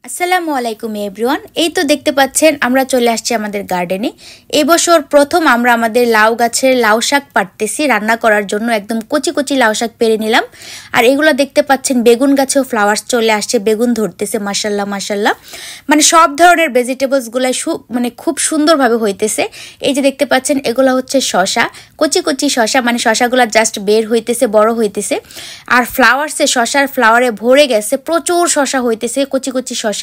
আসসালামু আলাইকুম এভরিওয়ান। এই তো দেখতে পাচ্ছেন আমরা চলে আসছি আমাদের গার্ডেনে। এই বছর প্রথম আমরা আমাদের লাউ গাছের লাউ শাক পাড়তেছি রান্না করার জন্য। একদম কচি কচি লাউ শাক পেরে নিলাম। আর এগুলো দেখতে পাচ্ছেন বেগুন গাছেও ফ্লাওয়ার্স চলে আসছে, বেগুন ধরতেছে মাশাল্লাহ মাশাল্লাহ। মানে সব ধরনের ভেজিটেবলসগুলাই খুব সুন্দরভাবে হইতেছে। এই যে দেখতে পাচ্ছেন এগুলো হচ্ছে শশা, কচি কচি শশা, মানে শশাগুলো জাস্ট বের হইতেছে, বড় হইতেছে। আর শশার ফ্লাওয়ারে ভরে গেছে, প্রচুর শশা হইতেছে, কচি কচি শশা।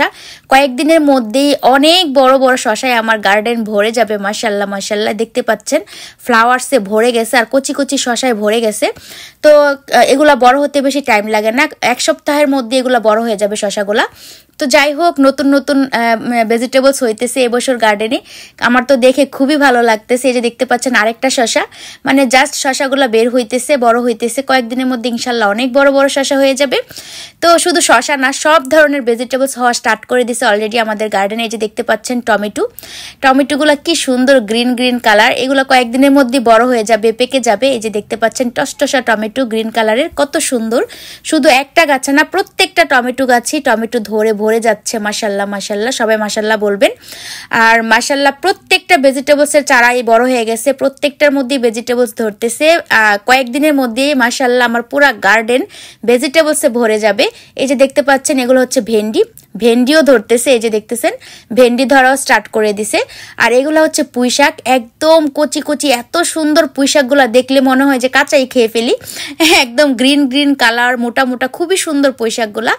কয়েকদিনের মধ্যেই অনেক বড় বড় শশায় আমার গার্ডেন ভরে যাবে মাশাল্লাহ মাশাল্লাহ। দেখতে পাচ্ছেন ফ্লাওয়ার্সে ভরে গেছে আর কচি কচি শশায় ভরে গেছে। তো এগুলা বড় হতে বেশি টাইম লাগে না, এক সপ্তাহের মধ্যে এগুলা বড় হয়ে যাবে শশাগুলা। তো যাই হোক, নতুন নতুন ভেজিটেবলস হইতেছে এবছর গার্ডেনে। আমার তো দেখে খুবই ভালো লাগতেছে। এই যে দেখতে পাচ্ছেন আরেকটা শশা, মানে জাস্ট শশাগুলো বের হইতেছে, বড় হইতেছে। কয়েকদিনের মধ্যে ইনশাল্লাহ অনেক বড় বড় শশা হয়ে যাবে। তো শুধু শশা না, সব ধরনের ভেজিটেবলস হওয়া স্টার্ট করে দিছে অলরেডি আমাদের গার্ডেনে। এই যে দেখতে পাচ্ছেন টমেটোগুলো কি সুন্দর গ্রিন গ্রিন কালার। এগুলো কয়েকদিনের মধ্যে বড় হয়ে যাবে, পেকে যাবে। এই যে দেখতে পাচ্ছেন টসটসা টমেটো গ্রিন কালারের, কত সুন্দর। শুধু একটা গাছে না, প্রত্যেকটা টমেটো গাছই টমেটো ধরে ভরে যাচ্ছে মাশাল্লাহ মাশাল্লাহ। সবাই মাশাল্লাহ বলবেন। আর মাশাল্লাহ প্রত্যেকটা ভেজিটেবলসের চারাই বড় হয়ে গেছে, প্রত্যেকটার মধ্যেই ভেজিটেবলস ধরতেছে। কয়েকদিনের মধ্যেই মাশাল্লাহ আমার পুরো গার্ডেন ভেজিটেবলসে ভরে যাবে। এই যে দেখতে পাচ্ছেন এগুলো হচ্ছে ভেন্ডিও ধরতেছে। এই যে দেখতেছেন ভেন্ডি ধরাও স্টার্ট করে দিছে। আর এগুলো হচ্ছে পুঁইশাক, একদম কচি কচি, এত সুন্দর পুঁইশাকগুলো দেখলে মনে হয় যে কাঁচাই খেয়ে ফেলি। একদম গ্রিন গ্রিন কালার, মোটা মোটা, খুবই সুন্দর পুঁইশাকগুলা,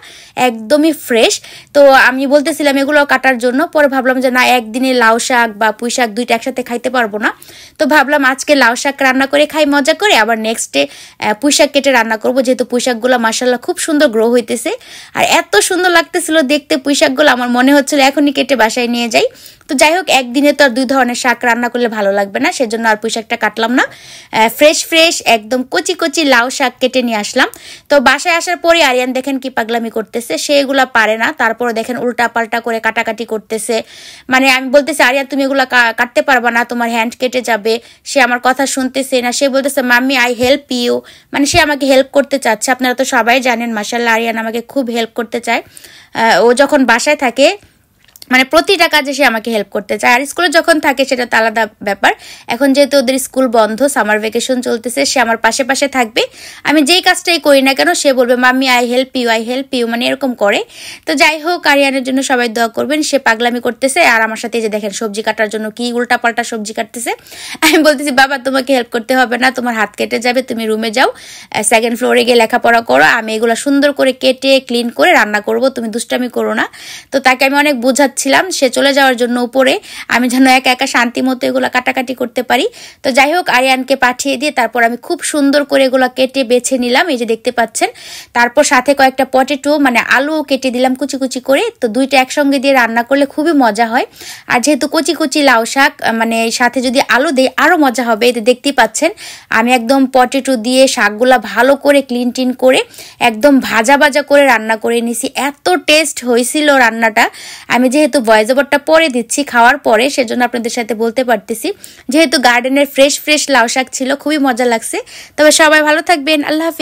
একদমই ফ্রেশ। তো আমি বলতেছিলাম এগুলো কাটার জন্য, পরে ভাবলাম যে না, একদিনে লাউ শাক বা পুঁইশাক দুইটা একসাথে খাইতে পারবো না। তো ভাবলাম আজকে লাউ শাক রান্না করে খাই মজা করে, আবার নেক্সট ডে পুঁইশাক কেটে রান্না করবো, যেহেতু পুঁইশাকগুলো মাশাল্লাহ খুব সুন্দর গ্রো হইতেছে। আর এত সুন্দর লাগতেছিল দেখতে পুঁইশাকগুলো, আমার মনে হচ্ছিল এখনই কেটে বাসায় নিয়ে যাই। তো যাই হোক, একদিনে তো আর দুই ধরনের শাক রান্না করলে ভালো লাগবে না, সেজন্য আর পুঁইশাকটা কাটলাম না। ফ্রেশ একদম কচি কচি লাউ শাক কেটে নিয়ে আসলাম। তো বাসায় আসার পরে আরিয়ান দেখেন কি পাগলামি করতেছে, সে এগুলা পারে না, তারপরে দেখেন উল্টা পাল্টা করে কাটাকাটি করতেছে। মানে আমি বলতেছি আরিয়ান তুমি এগুলা কাটতে পারবা না, তোমার হ্যান্ড কেটে যাবে। সে আমার কথা শুনতেছে না, সে বলতেছে মাম্মি আই হেল্প ইউ, মানে সে আমাকে হেল্প করতে চাচ্ছে। আপনারা তো সবাই জানেন মাশাআল্লাহ আরিয়ান আমাকে খুব হেল্প করতে চায়। ও যখন বাসায় থাকে মানে প্রতিটা কাজে সে আমাকে হেল্প করতে চায়। আর স্কুলে যখন থাকে সেটা তো আলাদা ব্যাপার। এখন যেহেতু ওদের স্কুল বন্ধ, সামার ভ্যাকেশন চলতেছে, সে আমার পাশে পাশে থাকবে। আমি যেই কাজটাই করি না কেন সে বলবে মাম্মি আই হেল্প ইউ, মানে এরকম করে। তো যাই হোক, আরিয়ানের জন্য সবাই দোয়া করবেন। সে পাগলামি করতেছে আর আমার সাথে যে দেখেন সবজি কাটার জন্য কি উল্টা পাল্টা সবজি কাটতেছে। আমি বলতেছি বাবা তোমাকে হেল্প করতে হবে না, তোমার হাত কেটে যাবে, তুমি রুমে যাও, সেকেন্ড ফ্লোরে গিয়ে লেখাপড়া করো, আমি এগুলো সুন্দর করে কেটে ক্লিন করে রান্না করব, তুমি দুষ্টামি করো না। তো তাকে আমি অনেক বোঝাচ্ছিলাম সে চলে যাওয়ার জন্য উপরে, আমি যেন একা একা শান্তি মতো এগুলো কাটাকাটি করতে পারি। তো যাই হোক, আরিয়ানকে পাঠিয়ে দিয়ে তারপর আমি খুব সুন্দর করে এগুলো কেটে বেছে নিলাম। এই যে দেখতে পাচ্ছেন, তারপর সাথে কয়েকটা পটেটো মানে আলু কেটে দিলাম কুচি কুচি করে। তো দুইটা একসঙ্গে দিয়ে রান্না করলে খুবই মজা হয়। আর যেহেতু কচি কচি লাউ শাক, মানে সাথে যদি আলু দেই আরো মজা হবে। এই দেখতেই পাচ্ছেন আমি একদম পটেটো দিয়ে শাকগুলা ভালো করে ক্লিন টিন করে একদম ভাজা ভাজা করে রান্না করে নিছি। এত টেস্ট হয়েছিল রান্নাটা। আমি যেহেতু ভয়েস ওভারটা পরে দিচ্ছি খাওয়ার পরে, সেজন্য আপনাদের সাথে বলতে পারতেছি। যেহেতু গার্ডেনের ফ্রেশ লাউ শাক ছিল, খুবই মজা লাগছে। তবে সবাই ভালো থাকবেন, আল্লাহ হাফেজ।